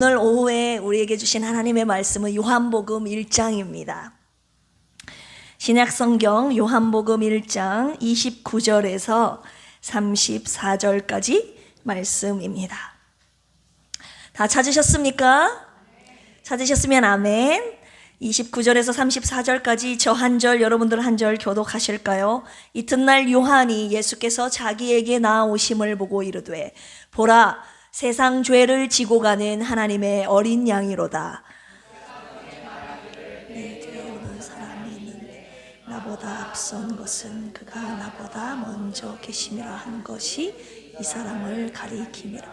오늘 오후에 우리에게 주신 하나님의 말씀은 요한복음 1장입니다. 신약성경 요한복음 1장 29절에서 34절까지 말씀입니다. 다 찾으셨습니까? 찾으셨으면 아멘. 29절에서 34절까지 저 한 절, 여러분들 한 절 교독하실까요? 이튿날 요한이 예수께서 자기에게 나아오심을 보고 이르되 보라, 세상 죄를 지고 가는 하나님의 어린 양이로다. 내 뒤에 오는 사람이 있는데 나보다 앞선 것은 그가 나보다 먼저 계심이라 한 것이 이 사람을 가리킴이라.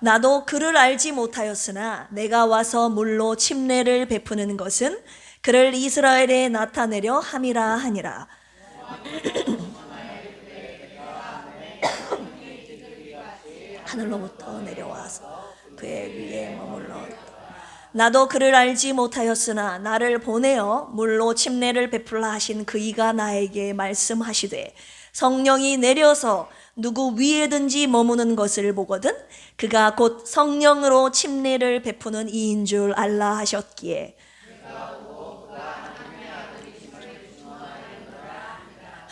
나도 그를 알지 못하였으나 내가 와서 물로 침례를 베푸는 것은 그를 이스라엘에 나타내려 함이라 하니라. 하늘로부터 내려와서 그의 위에 머물렀다. 나도 그를 알지 못하였으나 나를 보내어 물로 침례를 베풀라 하신 그이가 나에게 말씀하시되 성령이 내려서 누구 위에든지 머무는 것을 보거든 그가 곧 성령으로 침례를 베푸는 이인 줄 알라 하셨기에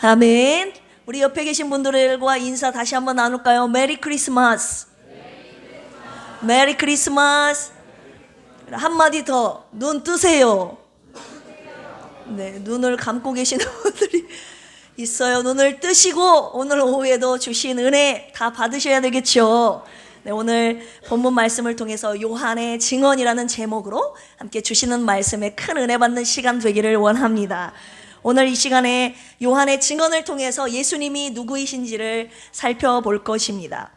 아멘. 우리 옆에 계신 분들과 인사 다시 한번 나눌까요? 메리 크리스마스. 메리 크리스마스. 한마디 더. 눈 뜨세요. 네, 눈을 감고 계시는 분들이 있어요. 눈을 뜨시고 오늘 오후에도 주신 은혜 다 받으셔야 되겠죠. 네, 오늘 본문 말씀을 통해서 요한의 증언이라는 제목으로 함께 주시는 말씀에 큰 은혜 받는 시간 되기를 원합니다. 오늘 이 시간에 요한의 증언을 통해서 예수님이 누구이신지를 살펴볼 것입니다.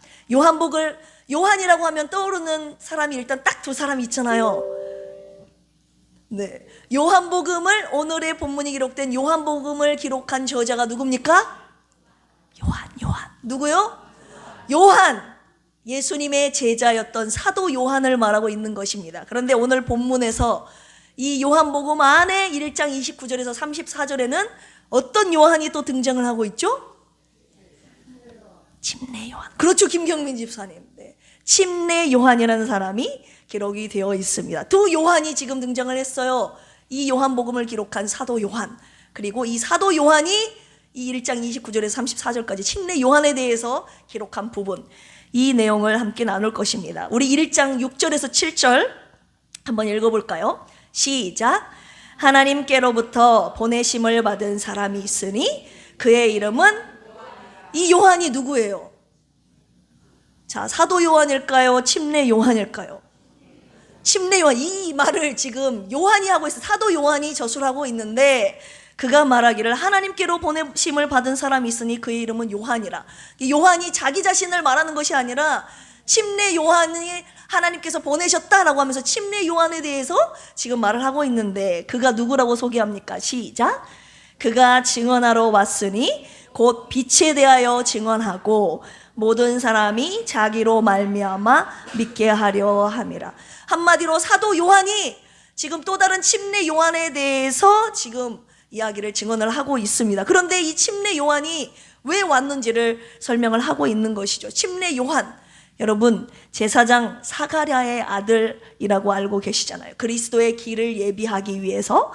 요한이라고 하면 떠오르는 사람이 일단 딱 두 사람이 있잖아요. 네, 요한복음을 오늘의 본문이 기록된 요한복음을 기록한 저자가 누굽니까? 요한. 누구요? 요한. 예수님의 제자였던 사도 요한을 말하고 있는 것입니다. 그런데 오늘 본문에서 이 요한복음 안에 1장 29절에서 34절에는 어떤 요한이 또 등장을 하고 있죠? 침례 요한. 그렇죠, 김경민 집사님. 네. 침례 요한이라는 사람이 기록이 되어 있습니다. 두 요한이 지금 등장을 했어요. 이 요한복음을 기록한 사도 요한, 그리고 이 사도 요한이 이 1장 29절에서 34절까지 침례 요한에 대해서 기록한 부분, 이 내용을 함께 나눌 것입니다. 우리 1장 6절에서 7절 한번 읽어볼까요? 시작. 하나님께로부터 보내심을 받은 사람이 있으니 그의 이름은, 이 요한이 누구예요? 자, 사도 요한일까요? 침례 요한일까요? 침례 요한. 이 말을 지금 요한이 하고 있어요. 사도 요한이 저술하고 있는데 그가 말하기를 하나님께로 보내심을 받은 사람이 있으니 그의 이름은 요한이라. 요한이 자기 자신을 말하는 것이 아니라 침례 요한이 하나님께서 보내셨다라고 하면서 침례 요한에 대해서 지금 말을 하고 있는데 그가 누구라고 소개합니까? 시작. 그가 증언하러 왔으니 곧 빛에 대하여 증언하고 모든 사람이 자기로 말미암아 믿게 하려 함이라. 한마디로 사도 요한이 지금 또 다른 침례 요한에 대해서 지금 이야기를 증언을 하고 있습니다. 그런데 이 침례 요한이 왜 왔는지를 설명을 하고 있는 것이죠. 침례 요한, 여러분 제사장 사가랴의 아들이라고 알고 계시잖아요. 그리스도의 길을 예비하기 위해서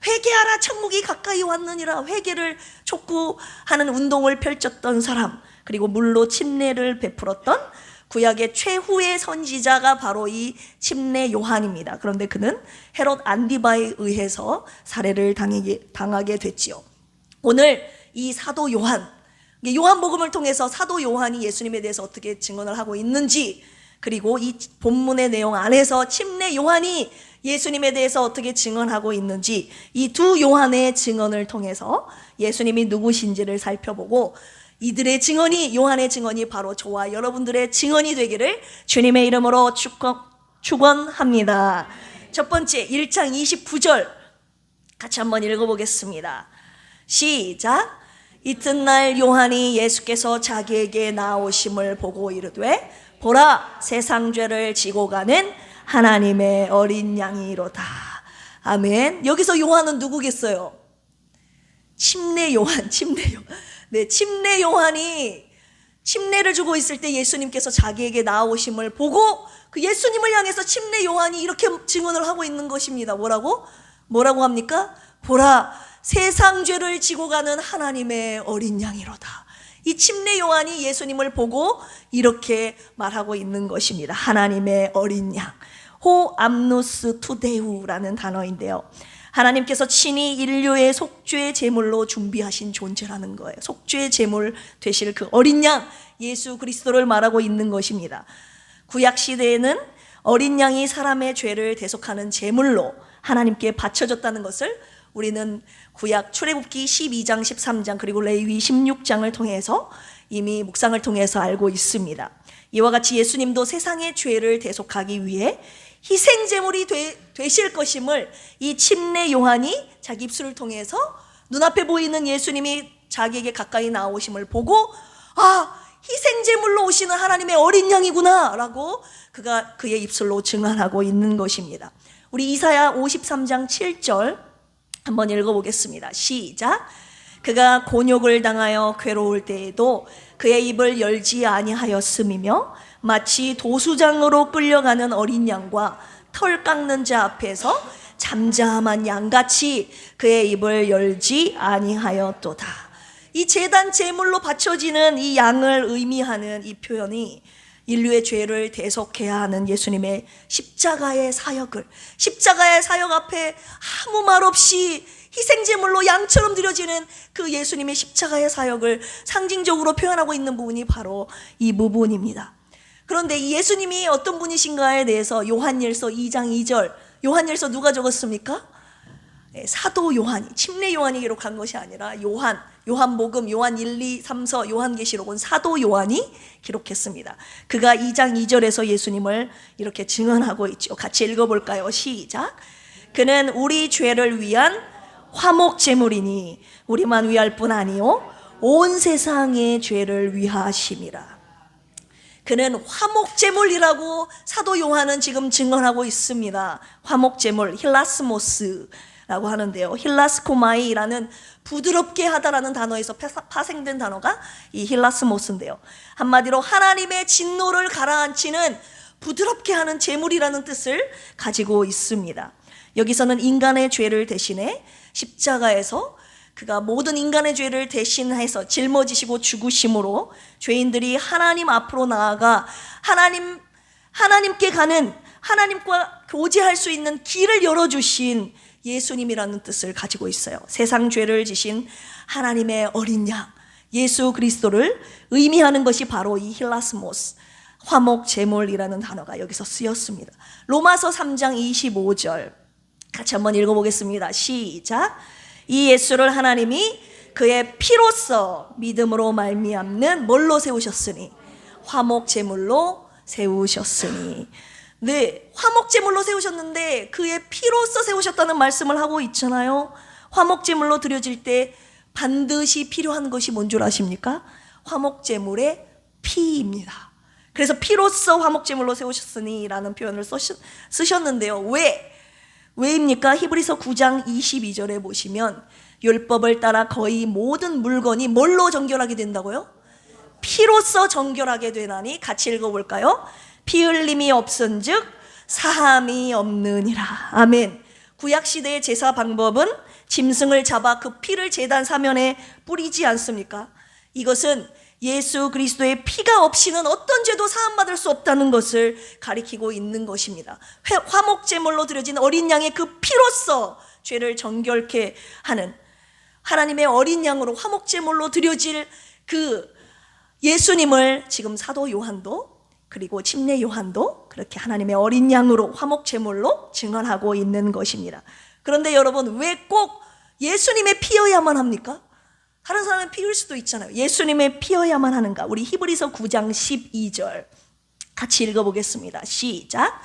회개하라 천국이 가까이 왔느니라 회개를 촉구하는 운동을 펼쳤던 사람, 그리고 물로 침례를 베풀었던 구약의 최후의 선지자가 바로 이 침례 요한입니다. 그런데 그는 헤롯 안디바에 의해서 살해를 당하게 됐지요. 오늘 이 사도 요한, 요한복음을 통해서 사도 요한이 예수님에 대해서 어떻게 증언을 하고 있는지, 그리고 이 본문의 내용 안에서 침례 요한이 예수님에 대해서 어떻게 증언하고 있는지, 이 두 요한의 증언을 통해서 예수님이 누구신지를 살펴보고 이들의 증언이, 요한의 증언이 바로 저와 여러분들의 증언이 되기를 주님의 이름으로 축원합니다. 첫 번째 1장 29절 같이 한번 읽어보겠습니다. 시작. 이튿날 요한이 예수께서 자기에게 나오심을 보고 이르되 보라, 세상 죄를 지고 가는 하나님의 어린 양이로다. 아멘. 여기서 요한은 누구겠어요? 침례 요한. 네, 침례 요한이 침례를 주고 있을 때 예수님께서 자기에게 나아오심을 보고 그 예수님을 향해서 침례 요한이 이렇게 증언을 하고 있는 것입니다. 뭐라고 합니까? 보라, 세상 죄를 지고 가는 하나님의 어린 양이로다. 이 침례 요한이 예수님을 보고 이렇게 말하고 있는 것입니다. 하나님의 어린 양. 호 암누스 투데우라는 단어인데요, 하나님께서 친히 인류의 속죄의 제물로 준비하신 존재라는 거예요. 속죄의 제물 되실 그 어린 양 예수 그리스도를 말하고 있는 것입니다. 구약 시대에는 어린 양이 사람의 죄를 대속하는 제물로 하나님께 바쳐졌다는 것을 우리는 구약 출애굽기 12장 13장 그리고 레위기 16장을 통해서 이미 묵상을 통해서 알고 있습니다. 이와 같이 예수님도 세상의 죄를 대속하기 위해 희생제물이 되실 것임을 이 침례 요한이 자기 입술을 통해서 눈앞에 보이는 예수님이 자기에게 가까이 나오심을 보고, 아, 희생제물로 오시는 하나님의 어린 양이구나 라고 그가 그의 입술로 증언하고 있는 것입니다. 우리 이사야 53장 7절 한번 읽어보겠습니다. 시작. 그가 곤욕을 당하여 괴로울 때에도 그의 입을 열지 아니하였음이며 마치 도수장으로 끌려가는 어린 양과 털 깎는 자 앞에서 잠잠한 양같이 그의 입을 열지 아니하였도다. 이 제단 제물로 바쳐지는 이 양을 의미하는 이 표현이 인류의 죄를 대속해야 하는 예수님의 십자가의 사역 앞에 아무 말 없이 희생제물로 양처럼 드려지는 그 예수님의 십자가의 사역을 상징적으로 표현하고 있는 부분이 바로 이 부분입니다. 그런데 이 예수님이 어떤 분이신가에 대해서 요한일서 2장 2절, 요한일서 누가 적었습니까? 사도 요한이, 침례 요한이 기록한 것이 아니라 요한복음, 요한 1, 2, 3서, 요한계시록은 사도 요한이 기록했습니다. 그가 2장 2절에서 예수님을 이렇게 증언하고 있죠. 같이 읽어볼까요? 시작. 그는 우리 죄를 위한 화목제물이니 우리만 위할 뿐 아니요 온 세상의 죄를 위하심이라. 그는 화목제물이라고 사도 요한은 지금 증언하고 있습니다. 화목제물, 힐라스모스라고 하는데요, 힐라스코마이라는 부드럽게 하다라는 단어에서 파생된 단어가 이 힐라스모스인데요, 한마디로 하나님의 진노를 가라앉히는 부드럽게 하는 제물이라는 뜻을 가지고 있습니다. 여기서는 인간의 죄를 대신해 십자가에서 그가 모든 인간의 죄를 대신해서 짊어지시고 죽으심으로 죄인들이 하나님 앞으로 나아가 하나님께 가는, 하나님과 교제할 수 있는 길을 열어주신 예수님이라는 뜻을 가지고 있어요. 세상 죄를 지신 하나님의 어린 양 예수 그리스도를 의미하는 것이 바로 이 힐라스모스, 화목 제물이라는 단어가 여기서 쓰였습니다. 로마서 3장 25절 같이 한번 읽어보겠습니다. 시작. 이 예수를 하나님이 그의 피로써 믿음으로 말미암는 뭘로 세우셨으니 화목 제물로 세우셨으니. 네, 화목 제물로 세우셨는데 그의 피로써 세우셨다는 말씀을 하고 있잖아요. 화목 제물로 드려질 때 반드시 필요한 것이 뭔 줄 아십니까? 화목 제물의 피입니다. 그래서 피로써 화목 제물로 세우셨으니 라는 표현을 쓰셨는데요. 왜입니까? 히브리서 9장 22절에 보시면 율법을 따라 거의 모든 물건이 뭘로 정결하게 된다고요? 피로써 정결하게 되나니. 같이 읽어볼까요? 피 흘림이 없은즉 사함이 없느니라. 아멘. 구약시대의 제사 방법은 짐승을 잡아 그 피를 제단 사면에 뿌리지 않습니까? 이것은 예수 그리스도의 피가 없이는 어떤 죄도 사함받을 수 없다는 것을 가리키고 있는 것입니다. 화목제물로 드려진 어린 양의 그 피로써 죄를 정결케 하는 하나님의 어린 양으로 화목제물로 드려질 그 예수님을 지금 사도 요한도 그리고 침례 요한도 그렇게 하나님의 어린 양으로 화목제물로 증언하고 있는 것입니다. 그런데 여러분, 왜 꼭 예수님의 피여야만 합니까? 다른 사람의 피일 수도 있잖아요. 예수님의 피여야만 하는가? 우리 히브리서 9장 12절 같이 읽어보겠습니다. 시작.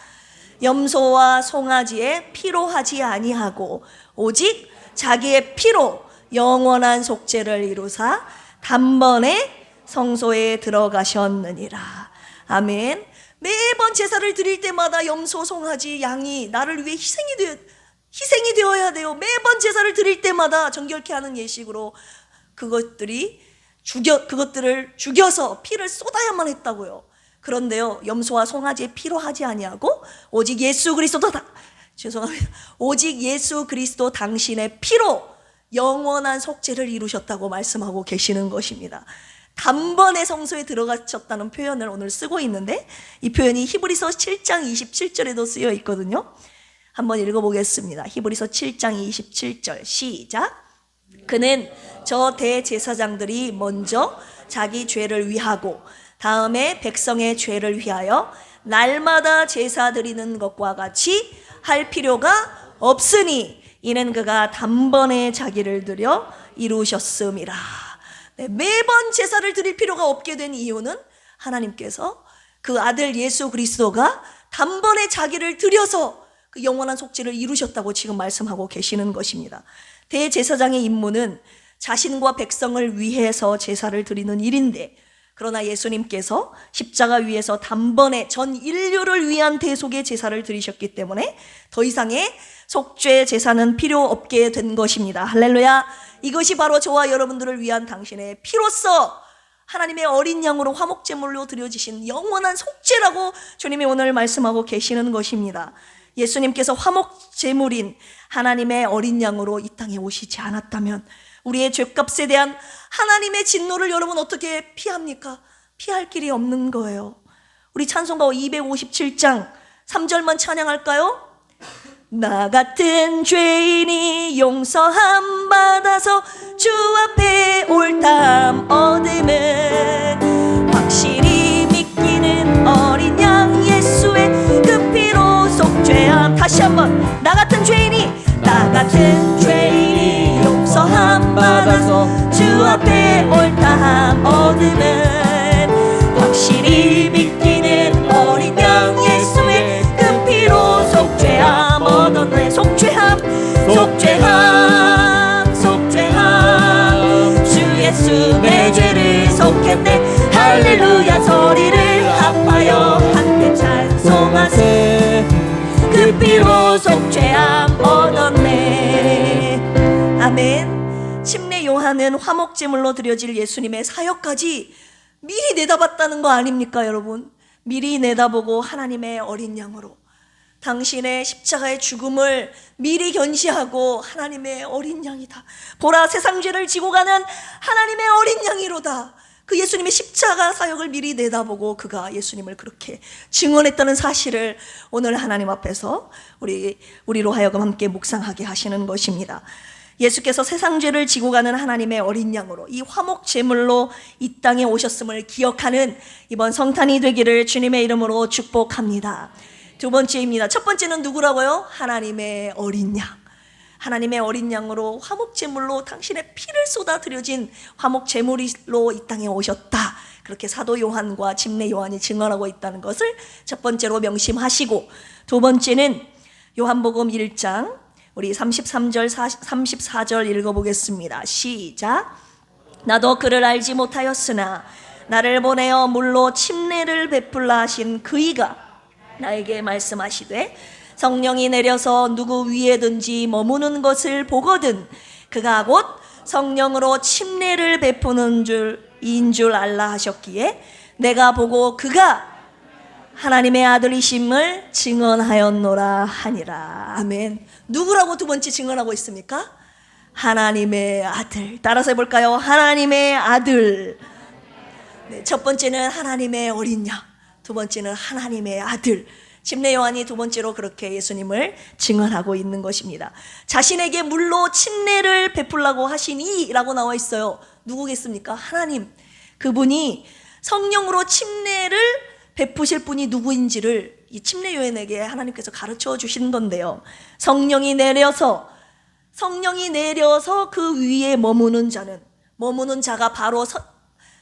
염소와 송아지의 피로 하지 아니하고 오직 자기의 피로 영원한 속죄를 이루사 단번에 성소에 들어가셨느니라. 아멘. 매번 제사를 드릴 때마다 염소, 송아지, 양이 나를 위해 희생이 되어야 돼요. 매번 제사를 드릴 때마다 정결케 하는 예식으로 그것들이 그것들을 죽여서 피를 쏟아야만 했다고요. 그런데요, 염소와 송아지의 피로 하지 아니하고 오직 예수 그리스도다. 죄송합니다. 오직 예수 그리스도 당신의 피로 영원한 속죄를 이루셨다고 말씀하고 계시는 것입니다. 단번에 성소에 들어가셨다는 표현을 오늘 쓰고 있는데, 이 표현이 히브리서 7장 27절에도 쓰여 있거든요. 한번 읽어보겠습니다. 히브리서 7장 27절 시작. 그는 저 대제사장들이 먼저 자기 죄를 위하고 다음에 백성의 죄를 위하여 날마다 제사 드리는 것과 같이 할 필요가 없으니 이는 그가 단번에 자기를 드려 이루셨음이라. 네, 매번 제사를 드릴 필요가 없게 된 이유는 하나님께서 그 아들 예수 그리스도가 단번에 자기를 드려서 그 영원한 속죄를 이루셨다고 지금 말씀하고 계시는 것입니다. 대제사장의 임무는 자신과 백성을 위해서 제사를 드리는 일인데, 그러나 예수님께서 십자가 위에서 단번에 전 인류를 위한 대속의 제사를 드리셨기 때문에 더 이상의 속죄 제사는 필요 없게 된 것입니다. 할렐루야. 이것이 바로 저와 여러분들을 위한 당신의 피로써 하나님의 어린 양으로 화목제물로 드려지신 영원한 속죄라고 주님이 오늘 말씀하고 계시는 것입니다. 예수님께서 화목제물인 하나님의 어린 양으로 이 땅에 오시지 않았다면 우리의 죄값에 대한 하나님의 진노를 여러분 어떻게 피합니까? 피할 길이 없는 거예요. 우리 찬송가 257장 3절만 찬양할까요? 나 같은 죄인이 용서함 받아서 주 앞에 옳다함 얻음은 확실히 믿기는 어린 양 예수의 그 피로 속죄함. 다시 한번, 나 같은 죄인이 용서함 받아서 주 앞에 옳다함 얻음은 확실히 믿기는 어린 양 예수의 그 피로 속죄함 얻었네. 속죄함 주 예수 내 죄를 속했네. 할렐루야 소리를 합하여 함께 찬송하세. 그 피로 속죄함 얻었네. 아멘. 침례 요한은 화목제물로 드려질 예수님의 사역까지 미리 내다봤다는 거 아닙니까 여러분? 미리 내다보고 하나님의 어린 양으로 당신의 십자가의 죽음을 미리 견시하고 하나님의 어린 양이다. 보라 세상 죄를 지고 가는 하나님의 어린 양이로다. 그 예수님의 십자가 사역을 미리 내다보고 그가 예수님을 그렇게 증언했다는 사실을 오늘 하나님 앞에서 우리로 하여금 함께 묵상하게 하시는 것입니다. 예수께서 세상 죄를 지고 가는 하나님의 어린 양으로 이 화목 제물로 이 땅에 오셨음을 기억하는 이번 성탄이 되기를 주님의 이름으로 축복합니다. 두 번째입니다. 첫 번째는 누구라고요? 하나님의 어린 양. 하나님의 어린 양으로 화목 제물로 당신의 피를 쏟아 드려진 화목 제물로 이 땅에 오셨다. 그렇게 사도 요한과 침례 요한이 증언하고 있다는 것을 첫 번째로 명심하시고, 두 번째는 요한복음 1장 우리 33절 34절 읽어보겠습니다. 시작. 나도 그를 알지 못하였으나 나를 보내어 물로 침례를 베풀라 하신 그이가 나에게 말씀하시되 성령이 내려서 누구 위에든지 머무는 것을 보거든 그가 곧 성령으로 침례를 베푸는 줄인 줄 알라 하셨기에 내가 보고 그가 하나님의 아들이심을 증언하였노라 하니라. 아멘. 누구라고 두 번째 증언하고 있습니까? 하나님의 아들. 따라서 해볼까요? 하나님의 아들. 네, 첫 번째는 하나님의 어린 양, 두 번째는 하나님의 아들. 침례 요한이 두 번째로 그렇게 예수님을 증언하고 있는 것입니다. 자신에게 물로 침례를 베풀라고 하시니 라고 나와 있어요. 누구겠습니까? 하나님. 그분이 성령으로 침례를 베푸실 분이 누구인지를 이 침례 요한에게 하나님께서 가르쳐 주신 건데요. 성령이 내려서 그 위에 머무는 자가 바로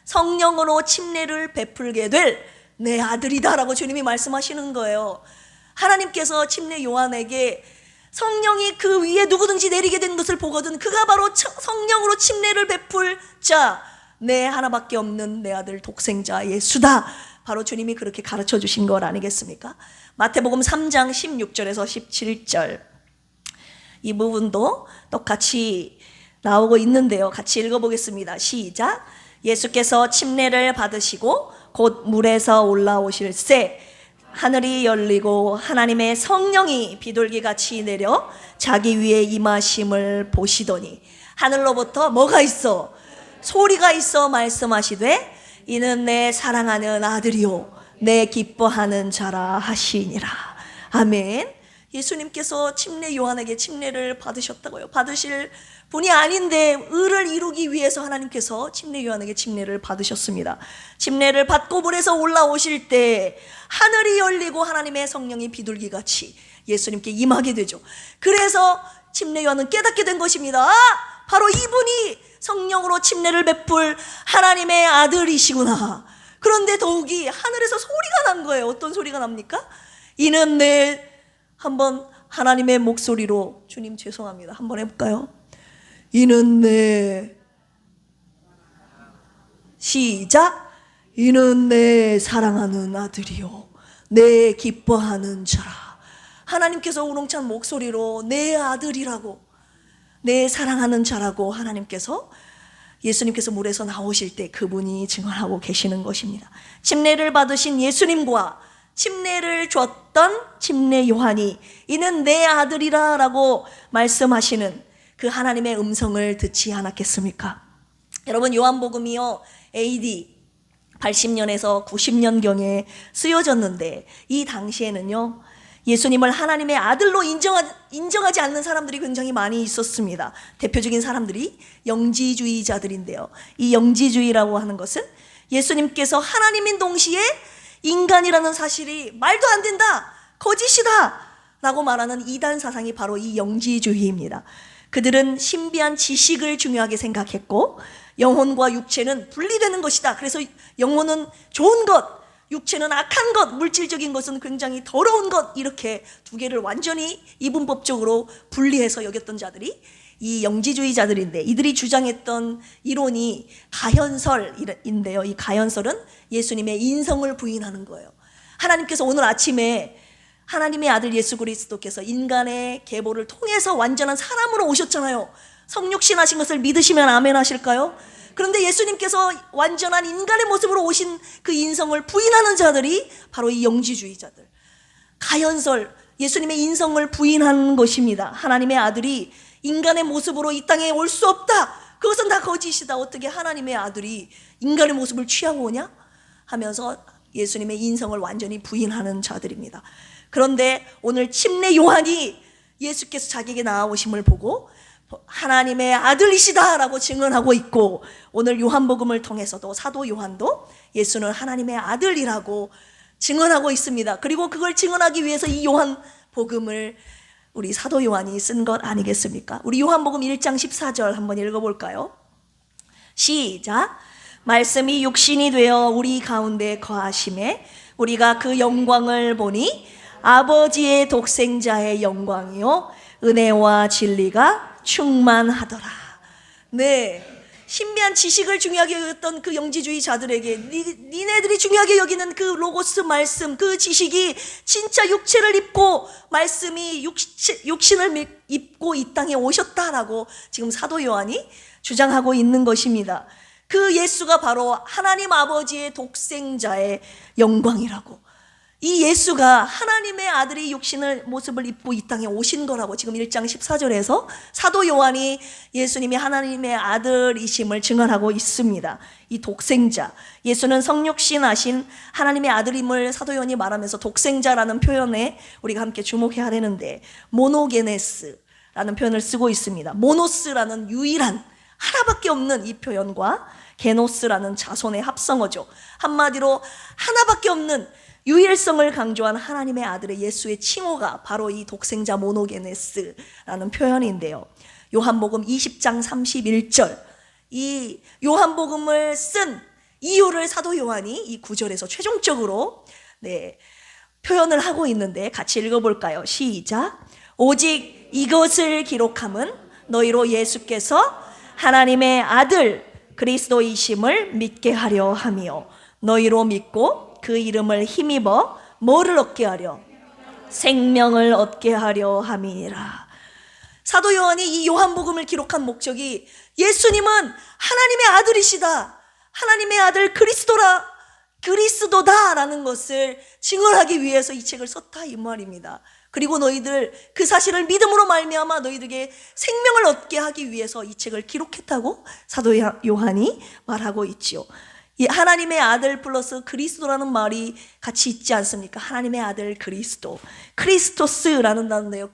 성령으로 침례를 베풀게 될 내 아들이다라고 주님이 말씀하시는 거예요. 하나님께서 침례 요한에게 성령이 그 위에 누구든지 내리게 된 것을 보거든 그가 바로 성령으로 침례를 베풀 자, 내 하나밖에 없는 내 아들 독생자 예수다. 바로 주님이 그렇게 가르쳐 주신 것 아니겠습니까? 마태복음 3장 16절에서 17절 이 부분도 똑같이 나오고 있는데요. 같이 읽어보겠습니다. 시작. 예수께서 침례를 받으시고 곧 물에서 올라오실새 하늘이 열리고 하나님의 성령이 비둘기같이 내려 자기 위에 임하심을 보시더니 하늘로부터 뭐가 있어? 소리가 있어 말씀하시되 이는 내 사랑하는 아들이요 내 기뻐하는 자라 하시니라. 아멘. 예수님께서 침례 요한에게 침례를 받으셨다고요. 받으실 분이 아닌데 의를 이루기 위해서 하나님께서 침례 요한에게 침례를 받으셨습니다. 침례를 받고 물에서 올라오실 때 하늘이 열리고 하나님의 성령이 비둘기같이 예수님께 임하게 되죠. 그래서 침례 요한은 깨닫게 된 것입니다. 바로 이분이 성령으로 침례를 베풀 하나님의 아들이시구나. 그런데 더욱이 하늘에서 소리가 난 거예요. 어떤 소리가 납니까? 이는 내 한번 하나님의 목소리로 주님 죄송합니다. 한번 해볼까요? 이는 내 시작 이는 내 사랑하는 아들이요 내 기뻐하는 자라. 하나님께서 우렁찬 목소리로 내 아들이라고 내 사랑하는 자라고 하나님께서 예수님께서 물에서 나오실 때 그분이 증언하고 계시는 것입니다. 침례를 받으신 예수님과 침례를 줬던 침례 요한이 이는 내 아들이라 라고 말씀하시는 그 하나님의 음성을 듣지 않았겠습니까? 여러분, 요한복음이요 AD 80년에서 90년경에 쓰여졌는데 이 당시에는요 예수님을 하나님의 아들로 인정하지 않는 사람들이 굉장히 많이 있었습니다. 대표적인 사람들이 영지주의자들인데요, 이 영지주의라고 하는 것은 예수님께서 하나님인 동시에 인간이라는 사실이 말도 안 된다, 거짓이다 라고 말하는 이단 사상이 바로 이 영지주의입니다. 그들은 신비한 지식을 중요하게 생각했고 영혼과 육체는 분리되는 것이다. 그래서 영혼은 좋은 것, 육체는 악한 것, 물질적인 것은 굉장히 더러운 것, 이렇게 두 개를 완전히 이분법적으로 분리해서 여겼던 자들이 이 영지주의자들인데, 이들이 주장했던 이론이 가현설인데요, 이 가현설은 예수님의 인성을 부인하는 거예요. 하나님께서 오늘 아침에 하나님의 아들 예수 그리스도께서 인간의 계보를 통해서 완전한 사람으로 오셨잖아요. 성육신하신 것을 믿으시면 아멘 하실까요? 그런데 예수님께서 완전한 인간의 모습으로 오신 그 인성을 부인하는 자들이 바로 이 영지주의자들, 가현설, 예수님의 인성을 부인하는 것입니다. 하나님의 아들이 인간의 모습으로 이 땅에 올 수 없다, 그것은 다 거짓이다, 어떻게 하나님의 아들이 인간의 모습을 취하고 오냐 하면서 예수님의 인성을 완전히 부인하는 자들입니다. 그런데 오늘 침례 요한이 예수께서 자기에게 나아오심을 보고 하나님의 아들이시다라고 증언하고 있고, 오늘 요한복음을 통해서도 사도 요한도 예수는 하나님의 아들이라고 증언하고 있습니다. 그리고 그걸 증언하기 위해서 이 요한복음을 우리 사도 요한이 쓴 것 아니겠습니까? 우리 요한복음 1장 14절 한번 읽어볼까요? 시작. 말씀이 육신이 되어 우리 가운데 거하심에 우리가 그 영광을 보니 아버지의 독생자의 영광이요 은혜와 진리가 충만하더라. 네, 신비한 지식을 중요하게 여겼던 그 영지주의자들에게 니네들이 중요하게 여기는 그 로고스 말씀, 그 지식이 진짜 육체를 입고 말씀이 육신을 입고 이 땅에 오셨다라고 지금 사도 요한이 주장하고 있는 것입니다. 그 예수가 바로 하나님 아버지의 독생자의 영광이라고, 이 예수가 하나님의 아들이 육신을 모습을 입고 이 땅에 오신 거라고 지금 1장 14절에서 사도 요한이 예수님이 하나님의 아들이심을 증언하고 있습니다. 이 독생자, 예수는 성육신하신 하나님의 아들임을 사도 요한이 말하면서 독생자라는 표현에 우리가 함께 주목해야 되는데, 모노게네스라는 표현을 쓰고 있습니다. 모노스라는 유일한, 하나밖에 없는 이 표현과 게노스라는 자손의 합성어죠. 한마디로 하나밖에 없는 유일성을 강조한 하나님의 아들의 예수의 칭호가 바로 이 독생자 모노게네스라는 표현인데요, 요한복음 20장 31절, 이 요한복음을 쓴 이유를 사도 요한이 이 구절에서 최종적으로 표현을 하고 있는데 같이 읽어볼까요? 시작. 오직 이것을 기록함은 너희로 예수께서 하나님의 아들 그리스도이심을 믿게 하려 함이요 너희로 믿고 그 이름을 힘입어 뭐를 얻게 하려? 생명을 얻게 하려 함이니라. 사도 요한이 이 요한복음을 기록한 목적이 예수님은 하나님의 아들이시다, 하나님의 아들 그리스도다라는 것을 증언하기 위해서 이 책을 썼다 이 말입니다. 그리고 너희들 그 사실을 믿음으로 말미암아 너희들에게 생명을 얻게 하기 위해서 이 책을 기록했다고 사도 요한이 말하고 있지요. 이 하나님의 아들 플러스 그리스도라는 말이 같이 있지 않습니까? 하나님의 아들 그리스도, 크리스토스라는 단어인데요.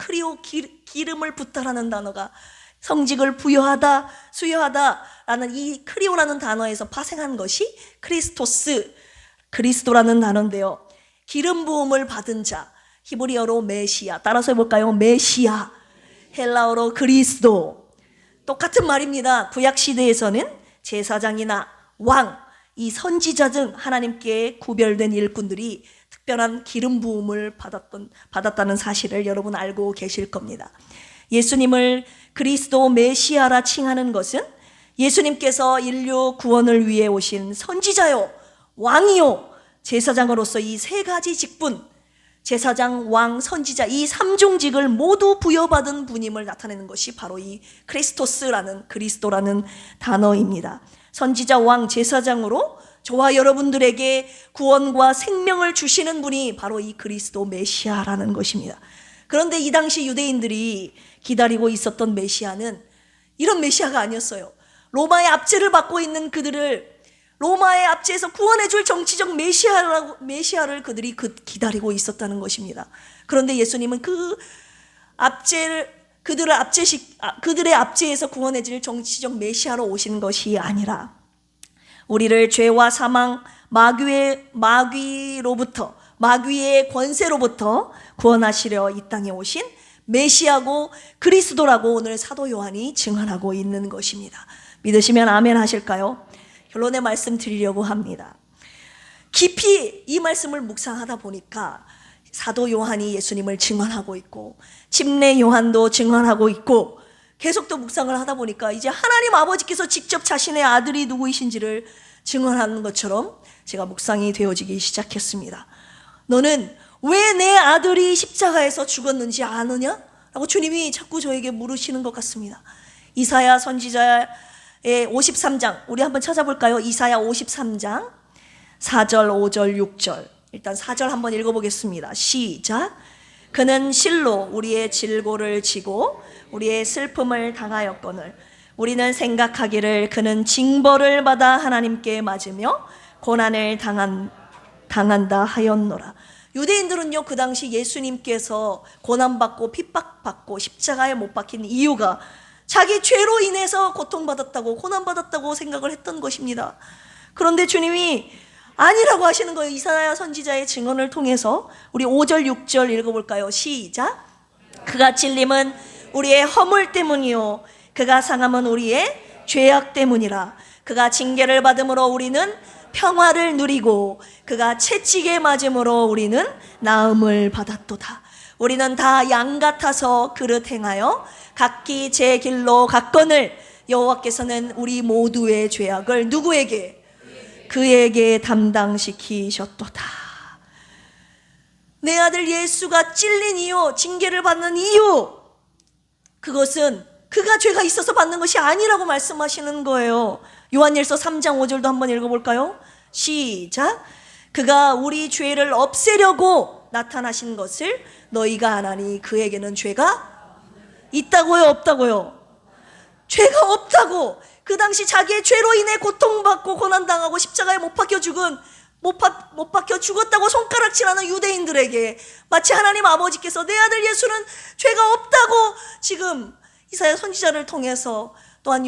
기름을 붓다라는 단어가 성직을 부여하다, 수여하다라는 이 크리오라는 단어에서 파생한 것이 크리스토스, 그리스도라는 단어인데요. 기름 부음을 받은 자, 히브리어로 메시아, 따라서 해볼까요? 메시아, 헬라어로 그리스도. 똑같은 말입니다. 구약 시대에서는 제사장이나 왕, 이 선지자 등 하나님께 구별된 일꾼들이 특별한 기름 부음을 받았다는 사실을 여러분 알고 계실 겁니다. 예수님을 그리스도 메시아라 칭하는 것은 예수님께서 인류 구원을 위해 오신 선지자요, 왕이요, 제사장으로서 이 세 가지 직분, 제사장, 왕, 선지자 이 삼종직을 모두 부여받은 분임을 나타내는 것이 바로 이 그리스도라는 단어입니다. 선지자, 왕, 제사장으로 저와 여러분들에게 구원과 생명을 주시는 분이 바로 이 그리스도 메시아라는 것입니다. 그런데 이 당시 유대인들이 기다리고 있었던 메시아는 이런 메시아가 아니었어요. 로마의 압제를 받고 있는 그들을 로마의 압제에서 구원해줄 정치적 메시아를 그들이 기다리고 있었다는 것입니다. 그런데 예수님은 그들의 압제에서 구원해줄 정치적 메시아로 오신 것이 아니라 우리를 죄와 사망, 마귀의 권세로부터 구원하시려 이 땅에 오신 메시아고 그리스도라고 오늘 사도 요한이 증언하고 있는 것입니다. 믿으시면 아멘 하실까요? 결론의 말씀 드리려고 합니다. 깊이 이 말씀을 묵상하다 보니까 사도 요한이 예수님을 증언하고 있고 침례 요한도 증언하고 있고 계속 또 묵상을 하다 보니까 이제 하나님 아버지께서 직접 자신의 아들이 누구이신지를 증언하는 것처럼 제가 묵상이 되어지기 시작했습니다. 너는 왜 내 아들이 십자가에서 죽었는지 아느냐? 라고 주님이 자꾸 저에게 물으시는 것 같습니다. 이사야 선지자의 53장 우리 한번 찾아볼까요? 이사야 53장 4절, 5절, 6절 일단 4절 한번 읽어보겠습니다. 시작. 그는 실로 우리의 질고를 지고 우리의 슬픔을 당하였거늘 우리는 생각하기를 그는 징벌을 받아 하나님께 맞으며 고난을 당한다 하였노라. 유대인들은요 그 당시 예수님께서 고난받고 핍박받고 십자가에 못 박힌 이유가 자기 죄로 인해서 고통받았다고 고난받았다고 생각을 했던 것입니다. 그런데 주님이 아니라고 하시는 거예요. 이사야 선지자의 증언을 통해서 우리 5절 6절 읽어볼까요? 시작. 그가 찔림은 우리의 허물 때문이요 그가 상함은 우리의 죄악 때문이라. 그가 징계를 받음으로 우리는 평화를 누리고 그가 채찍에 맞음으로 우리는 나음을 받았도다. 우리는 다 양 같아서 그릇 행하여 각기 제 길로 갔거늘 여호와께서는 우리 모두의 죄악을 누구에게? 그에게 담당시키셨도다. 내 아들 예수가 찔린 이유, 징계를 받는 이유, 그것은 그가 죄가 있어서 받는 것이 아니라고 말씀하시는 거예요. 요한일서 3장 5절도 한번 읽어볼까요? 시작. 그가 우리 죄를 없애려고 나타나신 것을 너희가 아나니 그에게는 죄가 있다고요, 없다고요? 죄가 없다고. 그 당시 자기의 죄로 인해 고통받고 고난당하고 십자가에 못 박혀 죽었다고 손가락질하는 유대인들에게 마치 하나님 아버지께서 내 아들 예수는 죄가 없다고 지금 이사야 선지자를 통해서 또한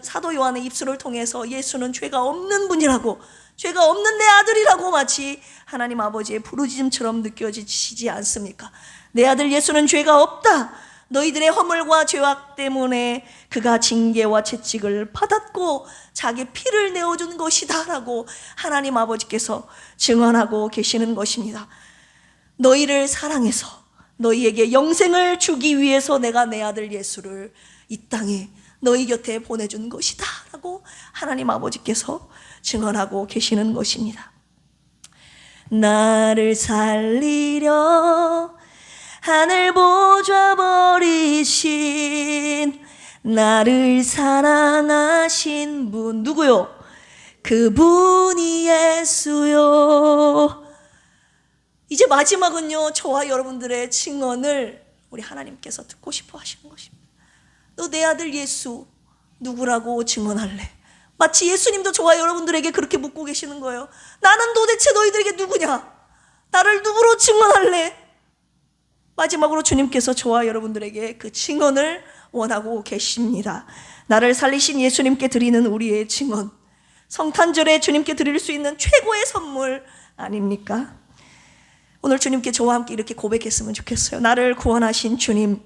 사도 요한의 입술을 통해서 예수는 죄가 없는 분이라고, 죄가 없는 내 아들이라고 마치 하나님 아버지의 부르짖음처럼 느껴지시지 않습니까? 내 아들 예수는 죄가 없다. 너희들의 허물과 죄악 때문에 그가 징계와 채찍을 받았고 자기 피를 내어준 것이다 라고 하나님 아버지께서 증언하고 계시는 것입니다. 너희를 사랑해서 너희에게 영생을 주기 위해서 내가 내 아들 예수를 이 땅에 너희 곁에 보내준 것이다 라고 하나님 아버지께서 증언하고 계시는 것입니다. 나를 살리려 하늘 보좌 버리신 나를 사랑하신 분 누구요? 그분이 예수요. 이제 마지막은요, 저와 여러분들의 증언을 우리 하나님께서 듣고 싶어 하시는 것입니다. 너 내 아들 예수 누구라고 증언할래? 마치 예수님도 저와 여러분들에게 그렇게 묻고 계시는 거예요. 나는 도대체 너희들에게 누구냐? 나를 누구로 증언할래? 마지막으로 주님께서 저와 여러분들에게 그 증언을 원하고 계십니다. 나를 살리신 예수님께 드리는 우리의 증언, 성탄절에 주님께 드릴 수 있는 최고의 선물 아닙니까? 오늘 주님께 저와 함께 이렇게 고백했으면 좋겠어요. 나를 구원하신 주님,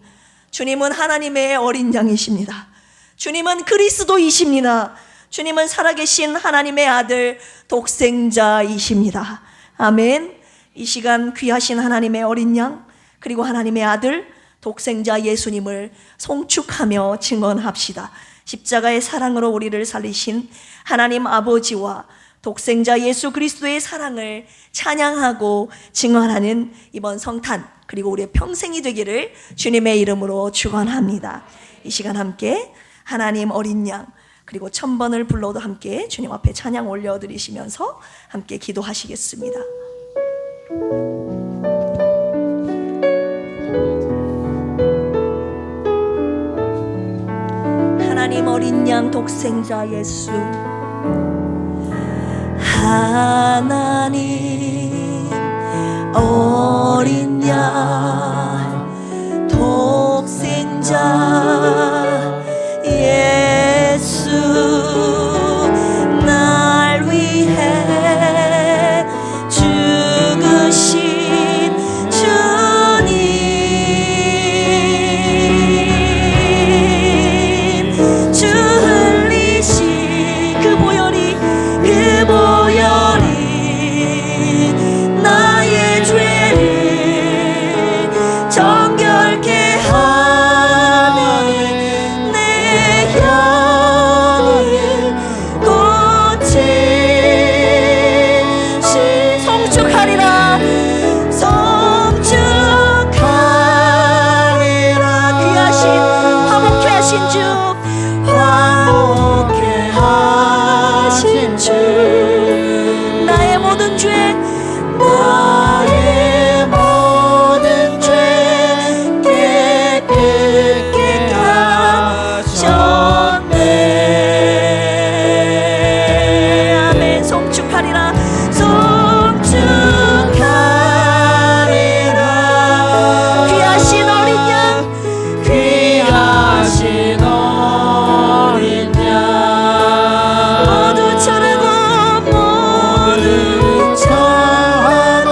주님은 하나님의 어린 양이십니다. 주님은 그리스도이십니다. 주님은 살아계신 하나님의 아들 독생자이십니다. 아멘. 이 시간 귀하신 하나님의 어린 양, 그리고 하나님의 아들 독생자 예수님을 송축하며 증언합시다. 십자가의 사랑으로 우리를 살리신 하나님 아버지와 독생자 예수 그리스도의 사랑을 찬양하고 증언하는 이번 성탄, 그리고 우리의 평생이 되기를 주님의 이름으로 축원합니다. 이 시간 함께 하나님 어린 양, 그리고 1000번을 불러도 함께 주님 앞에 찬양 올려드리시면서 함께 기도하시겠습니다. 하나님 어린 양 독생자 예수, 하나님 어린 양 독생자 예수, 날 위해 죽으신 주님, 주 흘리신 그 보혈이 나의 죄를 정결케 하는 내 향을 고치신, 송축하리라 송축하리라. 귀하신 화목케 하신 주, 화목케 하신 주, 나의 모든 죄 깨끗게 하셨네. 아멘. 송축하리라 송축하리라. 귀하신 어린 양, 귀하신 어린 양, 모두 전하고 모두 전하고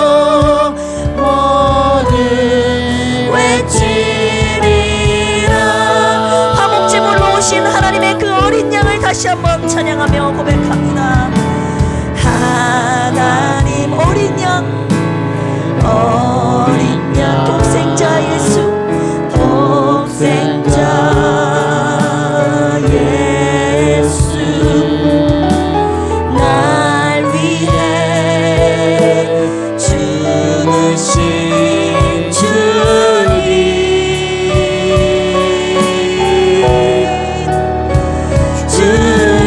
모두 외치리라. 화목제물로 오신 하나님의 그 어린 양을 다시 한번 찬양하며 고백합니다. 하나님 어린 양, 어린 양 독생자 예수, 독생자 예수, 날 위해 죽으신 주님,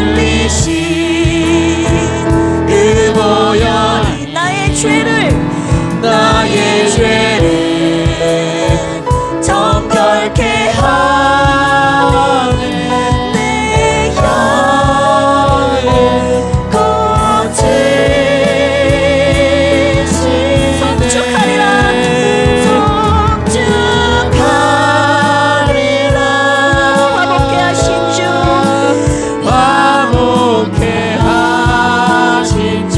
흘리신 그 보혈이 나의 죄를 정결케 하는 내 향을 고치신, 송축하리라 송축하리라. 화목케 하신 주, 화목케 하신 주,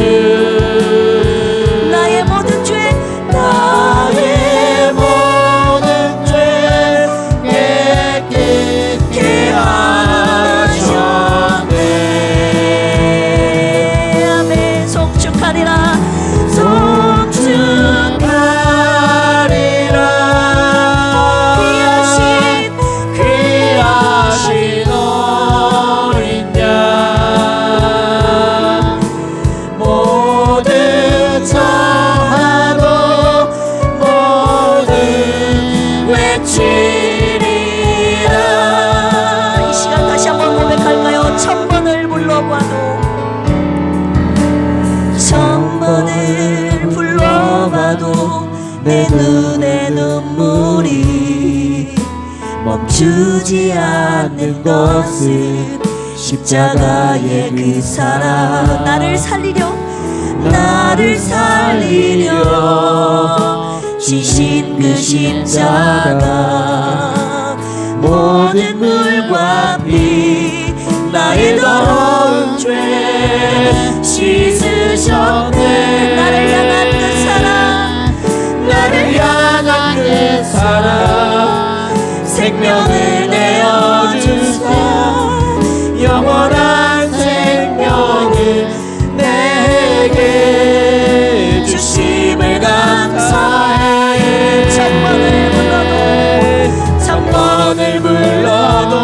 나의 모든 죄 깨끗게 하셨네. 아멘. 송축하리라 송축하리라. 귀하신 어린 양, 모두 전하고 모두 외치리라. 이 시간 다시 한번 고백할까요? 1000번을 불러봐도 내 눈의 눈물이 멈추지 않는 것은 십자가의 그 사랑. 나를 살리려 지신 그 십자가 모든 물과 피 나의 더러운 죄 씻으셨네. 나를 향한 그 사랑, 나를 향한 그 사랑 생명을 내어주사 영원한 생명을 내게 주심을 감사해. 천번을 불러도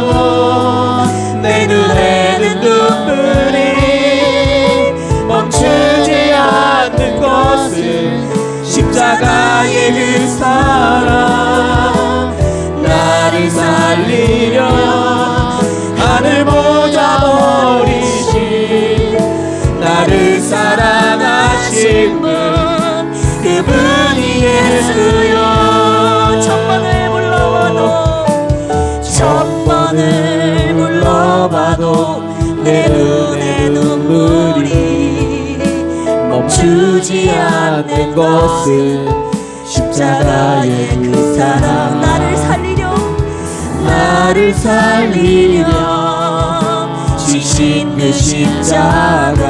내 눈에는 눈물이 멈추지 않는 것은 십자가의 그 사랑. 나를 살리려 하늘 보좌 버리신 나를 사랑하신 분 그분이 예수여. 천번을 불러봐도 내 눈의 눈물이 멈추지 않는 것은 십자가의 그 사랑. 나를 살리려 지신 그 십자가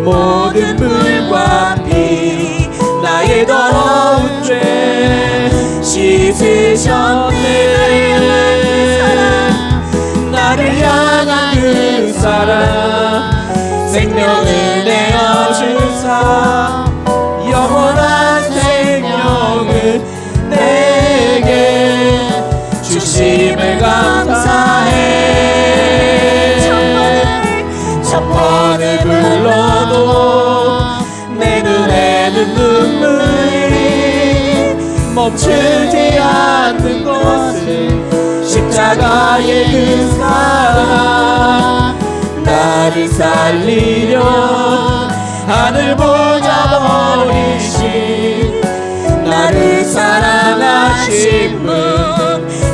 모든 물과 피 나의 더러운 죄 씻으셨네. 나를 향한 그 사랑 생명을 내어주사 영원한 생명을 내게 주심을 감사해. 천번을 불러도 내 눈에는 눈물이 멈추지 않는 것은 십자가의 그 사랑. 나를 살리려 하늘 보좌 버리신 나를 사랑하신 분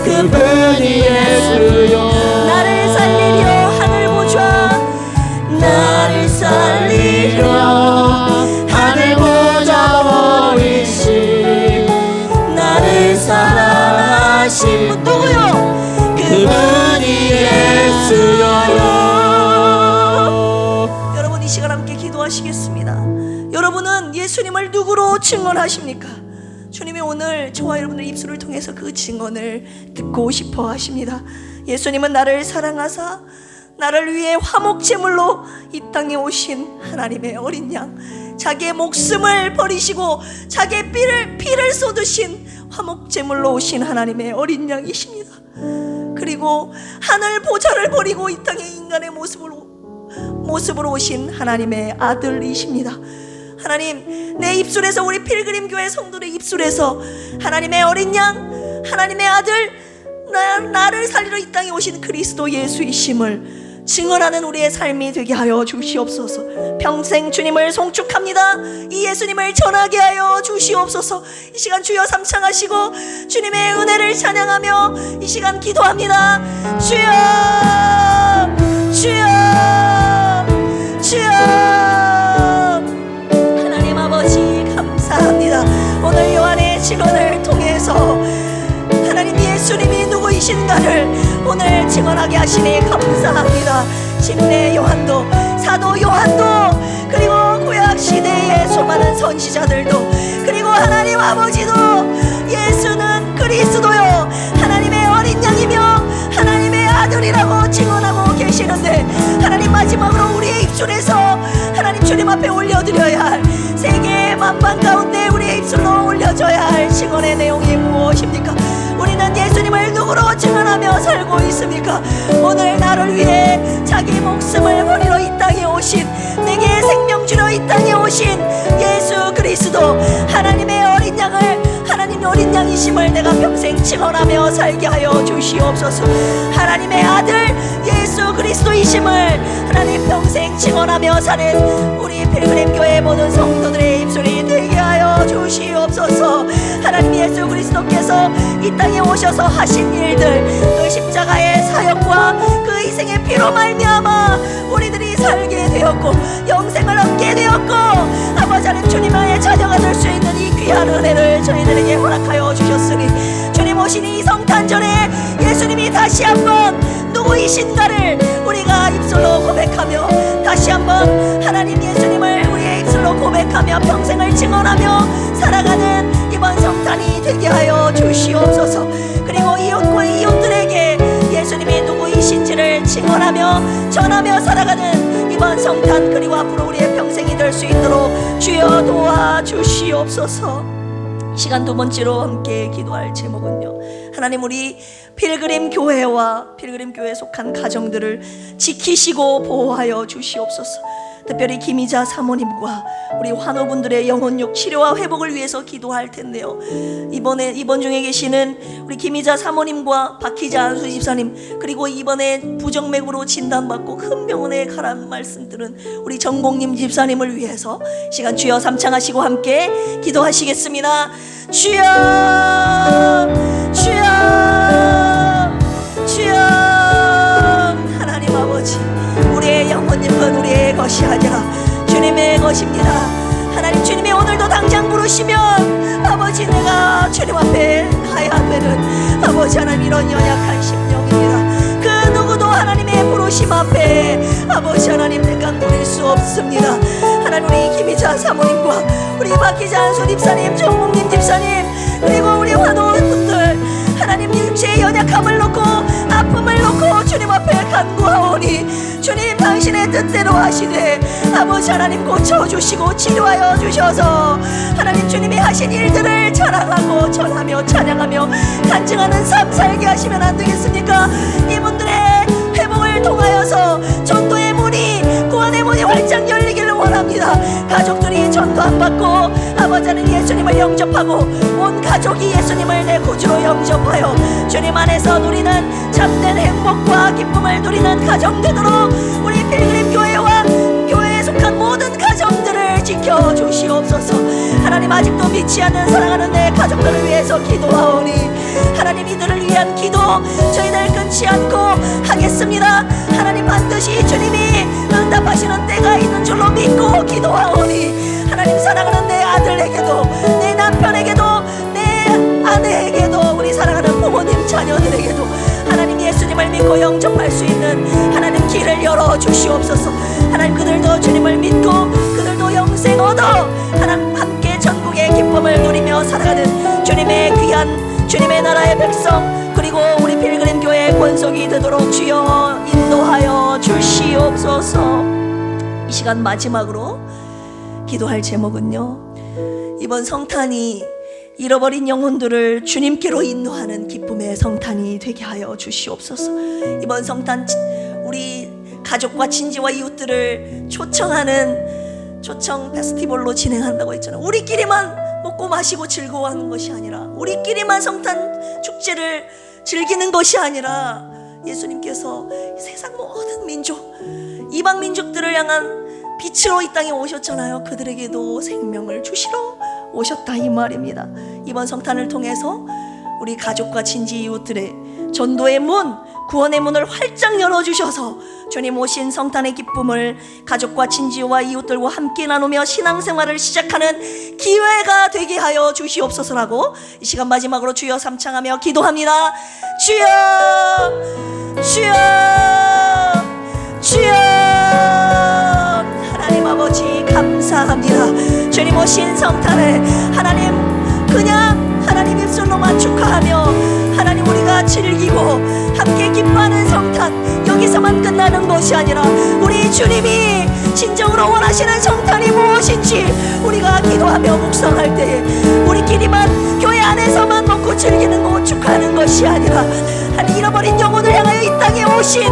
그분이 예수요. 나를 살리려 하늘 보좌 하늘 보좌 버리신 나를 사랑하신 분 누구요? 그분이 예수요. 여러분 이 시간 함께 기도하시겠습니다. 여러분은 예수님을 누구로 증언하십니까? 주님이 오늘 저와 여러분의 입술을 통해서 그 증언을 듣고 싶어 하십니다. 예수님은 나를 사랑하사 나를 위해 화목제물로 이 땅에 오신 하나님의 어린 양, 자기의 목숨을 버리시고 자기의 피를 쏟으신 화목제물로 오신 하나님의 어린 양이십니다. 그리고 하늘 보좌를 버리고 이 땅에 인간의 모습으로 오신 하나님의 아들이십니다. 하나님, 내 입술에서, 우리 필그림교회 성도의 입술에서 하나님의 어린 양, 하나님의 아들, 나를 살리러 이 땅에 오신 그리스도 예수이심을 증언하는 우리의 삶이 되게 하여 주시옵소서. 평생 주님을 송축합니다. 이 예수님을 전하게 하여 주시옵소서. 이 시간 주여 삼창하시고 주님의 은혜를 찬양하며 이 시간 기도합니다. 주여, 주여, 주여. 하나님 아버지 감사합니다. 오늘 요한의 증언을 통해서 하나님 예수님이 누구이신가를 오늘 증언하게 하시니 감사합니다. 침례 요한도, 사도 요한도, 그리고 구약 시대의 수많은 선지자들도, 그리고 하나님 아버지도 예수는 그리스도요 하나님의 어린 양이며 하나님의 아들이라고 증언하고 계시는데, 하나님 마지막으로 우리의 입술에서 하나님 주님 앞에 올려드려야 할, 세계 만방 가운데 우리의 입술로 올려줘야 할 증언의 내용이 무엇입니까? 우리는 예수님을 누구로 증언하며 살고 있습니까? 오늘 나를 위해 자기 목숨을 버리러 이 땅에 오신, 내게 생명 주러 이 땅에 오신 예수 그리스도, 하나님의 어린 양을, 하나님 어린 양이심을 내가 평생 증언하며 살게 하여 주시옵소서. 하나님의 아들 예수 그리스도이심을 하나님 평생 증언하며 사는 우리 필그림 교회 모든 성도들의 입술이 되게 되게 하여 주시옵소서. 하나님 예수 그리스도께서 이 땅에 오셔서 하신 일들, 그 십자가의 사역과 그 희생의 피로 말미암아 우리들이 살게 되었고 영생을 얻게 되었고 아버지 하나님 주님의 자녀가 될 수 있는 이 귀한 은혜를 저희들에게 허락하여 주셨으니 주님 오신 이 성탄절에 예수님이 다시 한번 누구이신가를 우리가 입술로 고백하며 다시 한번 하나님 예수님을 우리의 입술로 고백하며 평생을 증언하며 살아가는 이번 성탄이 되게 하여 주시옵소서. 그리고 이웃과 이웃들에게 예수님이 누구이신지를 증언하며 전하며 살아가는 이번 성탄 그리고 앞으로 우리의 평생이 될 수 있도록 주여 도와주시옵소서. 이 시간 두 번째로 함께 기도할 제목은요, 하나님 우리 필그림 교회와 필그림 교회에 속한 가정들을 지키시고 보호하여 주시옵소서. 특별히 김희자 사모님과 우리 환우분들의 영혼력 치료와 회복을 위해서 기도할 텐데요, 이번 중에 계시는 우리 김희자 사모님과 박희자 안수 집사님, 그리고 이번에 부정맥으로 진단받고 큰 병원에 가라는 말씀 들은 우리 정공님 집사님을 위해서 시간 주여 삼창하시고 함께 기도하시겠습니다. 주여 주여 주여. 하나님 아버지, 우리의 영혼님은 우리의 것이 아니라 주님의 것입니다. 하나님 주님이 오늘도 당장 부르시면 아버지 내가 주님 앞에 가야 되는 아버지 하나님 이런 연약한 심령입니다. 그 누구도 하나님의 부르심 앞에 아버지 하나님 내가 누릴 수 없습니다. 하나님 우리 김희자 사모님과 우리 박희자 안수 집사님, 정국님 집사님, 그리고 우리 환우분들 하나님 육체의 연약함을 놓고 아픔을 놓고 주님 앞에 간구하오니 주님 당신의 뜻대로 하시되 아버지 하나님 고쳐주시고 치료하여 주셔서 하나님 주님이 하신 일들을 자랑하고 전하며 찬양하며 간증하는 삶 살게 하시면 안 되겠습니까? 이분들의 회복을 통하여서 전도의 문이, 구원의 문이 활짝 열리기를 원합니다. 가족들이 전도 안 받고 아버지 하나님 예수님을 영접하고 온 가족이 예수님을 내 구주로 영접하여 주님 안에서 누리는 참된 행복과 기쁨을 누리는 가정 되도록 우리 필그림 교회와 교회에 속한 모든 가정들을 지켜주시옵소서. 하나님 아직도 믿지 않는 사랑하는 내 가족들을 위해서 기도하오니 하나님 이들을 위한 기도 저희들 끊지 않고 하겠습니다. 하나님 반드시 주님이 응답하시는 때가 있는 줄로 믿고 기도하오니 하나님 사랑하는 내 아들에게도 내 남편에게도 내 아내에게도 우리 사랑하는 부모님 자녀들에게도 하나님 예수님을 믿고 영접할 수 있는 하나님 길을 열어주시옵소서. 하나님 그들도 주님을 믿고 그들도 영생 얻어 하나님 함께 전국의 기쁨을 누리며 살아가는 주님의 귀한 주님의 나라의 백성 그리고 우리 필그림 교회의 권속이 되도록 주여 인도하여 주시옵소서. 이 시간 마지막으로 기도할 제목은요, 이번 성탄이 잃어버린 영혼들을 주님께로 인도하는 기쁨의 성탄이 되게 하여 주시옵소서. 이번 성탄 우리 가족과 친지와 이웃들을 초청하는 초청 페스티벌로 진행한다고 했잖아요. 우리끼리만 먹고 마시고 즐거워하는 것이 아니라 우리끼리만 성탄 축제를 즐기는 것이 아니라 예수님께서 세상 모든 민족, 이방 민족들을 향한 빛으로 이 땅에 오셨잖아요. 그들에게도 생명을 주시러 오셨다 이 말입니다. 이번 성탄을 통해서 우리 가족과 친지 이웃들의 전도의 문, 구원의 문을 활짝 열어주셔서 주님 오신 성탄의 기쁨을 가족과 친지와 이웃들과 함께 나누며 신앙생활을 시작하는 기회가 되게 하여 주시옵소서라고 이 시간 마지막으로 주여 삼창하며 기도합니다. 주여 주여 주여. 하나님 아버지 감사합니다. 주님 오신 성탄을 하나님 그냥 하나님 입술로만 축하하며 하나님 우리가 즐기고 함께 기뻐하는 성탄 여기서만 끝나는 것이 아니라 우리 주님이 진정으로 원하시는 성탄이 무엇인지 우리가 기도하며 묵상할 때에 우리끼리만 교회 안에서만 먹고 즐기는 것 축하하는 것이 아니라 하나님 잃어버린 영혼을 향하여 이 땅에 오신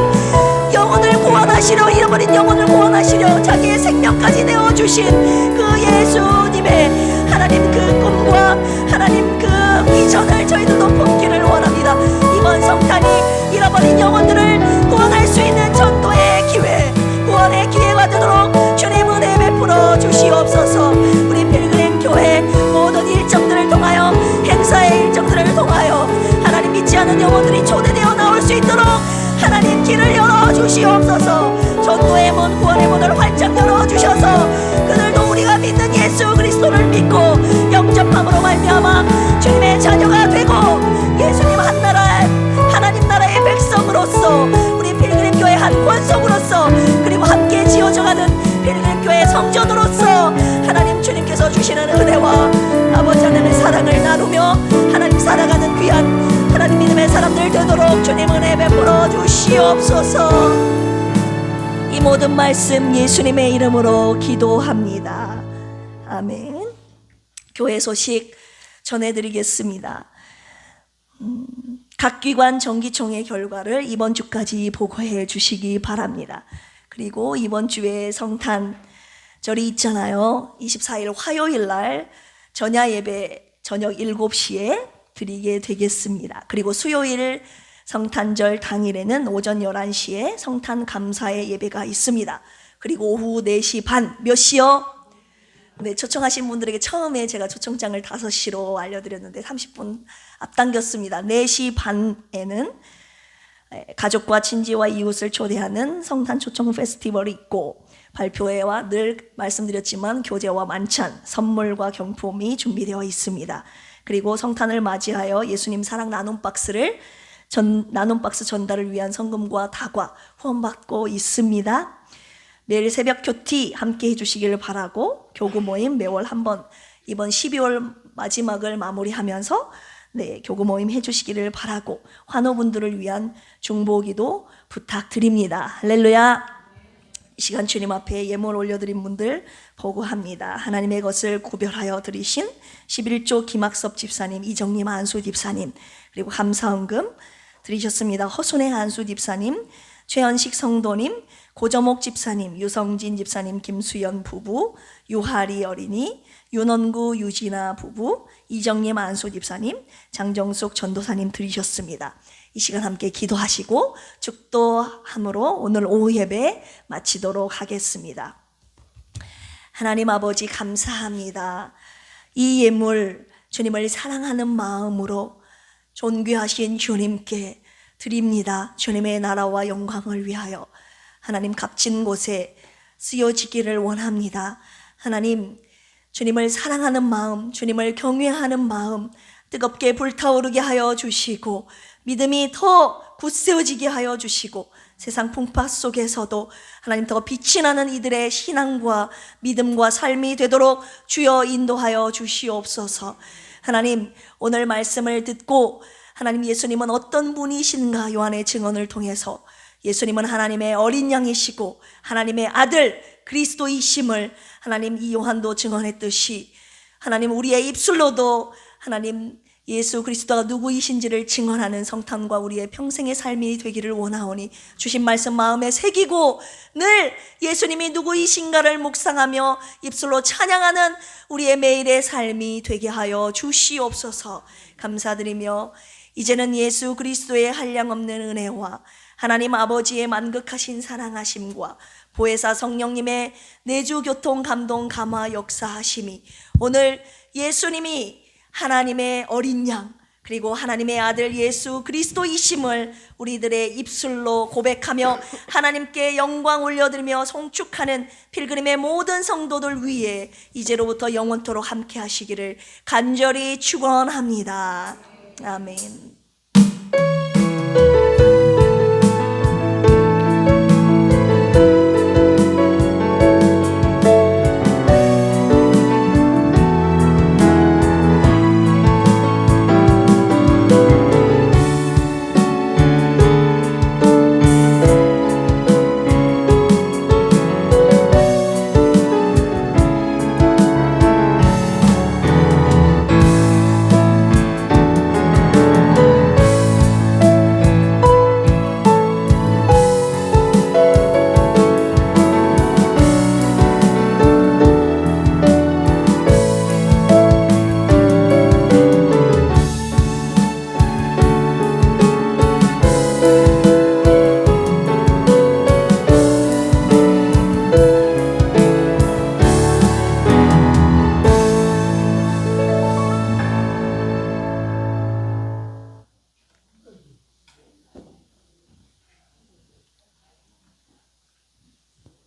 영혼을 구원하시려 잃어버린 영혼을 구원하시려 자기의 생명까지 내어주신 그 예수님의 하나님 그 꿈과 하나님 그 비전을 저희들도 품기를 원합니다. 이번 성탄이 잃어버린 영혼들을 구원할 수 있는 전도의 기회, 구원의 기회가 되도록 주님 은혜 베풀어 주시옵소서. 우리 필그림 교회 많은 영혼들이 초대되어 나올 수 있도록 하나님 길을 열어주시옵소서. 전도의 문, 구원의 문을 활짝 열어주셔서 그들도 우리가 믿는 예수 그리스도를 믿고 영접함으로 말미암아 주님의 자녀가 되고 예수님 한 나라, 하나님 나라의 백성으로서 우리 필그림교회 한 권속으로서 그리고 함께 지어져가는 필그림교회 성전으로서 하나님 주님께서 주시는 은혜와 아버지 하나님의 사랑을 나누며 하나님 살아가는 귀한 하나님 믿음의 사람들 되도록 주님 은혜 베풀어 주시옵소서. 이 모든 말씀 예수님의 이름으로 기도합니다. 아멘. 교회 소식 전해드리겠습니다. 각 기관 정기총회 결과를 이번 주까지 보고해 주시기 바랍니다. 그리고 이번 주에 성탄절이 있잖아요. 24일 화요일 날 전야 예배 저녁 7시에 드리게 되겠습니다. 그리고 수요일 성탄절 당일에는 오전 11시에 성탄 감사의 예배가 있습니다. 그리고 오후 4시 반, 몇 시요? 네, 초청하신 분들에게 처음에 제가 초청장을 5시로 알려드렸는데 30분 앞당겼습니다. 4시 반에는 가족과 친지와 이웃을 초대하는 성탄 초청 페스티벌이 있고 발표회와 늘 말씀드렸지만 교제와 만찬, 선물과 경품이 준비되어 있습니다. 그리고 성탄을 맞이하여 예수님 사랑 나눔 박스를 나눔 박스 전달을 위한 성금과 다과 후원받고 있습니다. 매일 새벽 큐티 함께 해주시기를 바라고 교구 모임 매월 한번 이번 12월 마지막을 마무리하면서 교구 모임 해주시기를 바라고 환우분들을 위한 중보기도 부탁드립니다. 할렐루야. 이 시간 주님 앞에 예물 올려드린 분들 보고합니다. 하나님의 것을 구별하여 드리신 11조 김학섭 집사님, 이정림 안수 집사님, 그리고 감사헌금 드리셨습니다. 허순의 안수 집사님, 최현식 성도님, 고저목 집사님, 유성진 집사님, 김수연 부부, 유하리 어린이, 윤원구 유진아 부부, 이정림 안수 집사님, 장정숙 전도사님 드리셨습니다. 이 시간 함께 기도하시고 축도함으로 오늘 오후 예배 마치도록 하겠습니다. 하나님 아버지 감사합니다. 이 예물 주님을 사랑하는 마음으로 존귀하신 주님께 드립니다. 주님의 나라와 영광을 위하여 하나님 값진 곳에 쓰여지기를 원합니다. 하나님 주님을 사랑하는 마음, 주님을 경외하는 마음 뜨겁게 불타오르게 하여 주시고 믿음이 더 굳세어지게 하여 주시고 세상 풍파 속에서도 하나님 더 빛이 나는 이들의 신앙과 믿음과 삶이 되도록 주여 인도하여 주시옵소서. 하나님 오늘 말씀을 듣고 하나님 예수님은 어떤 분이신가 요한의 증언을 통해서 예수님은 하나님의 어린 양이시고 하나님의 아들 그리스도이심을 하나님 이 요한도 증언했듯이 하나님 우리의 입술로도 하나님 예수 그리스도가 누구이신지를 증언하는 성탄과 우리의 평생의 삶이 되기를 원하오니 주신 말씀 마음에 새기고 늘 예수님이 누구이신가를 묵상하며 입술로 찬양하는 우리의 매일의 삶이 되게 하여 주시옵소서. 감사드리며 이제는 예수 그리스도의 한량없는 은혜와 하나님 아버지의 만극하신 사랑하심과 보혜사 성령님의 내주 교통 감동 감화 역사하심이 오늘 예수님이 하나님의 어린 양 그리고 하나님의 아들 예수 그리스도이심을 우리들의 입술로 고백하며 하나님께 영광 올려드리며 송축하는 필그림의 모든 성도들 위해 이제로부터 영원토록 함께 하시기를 간절히 축원합니다. 아멘.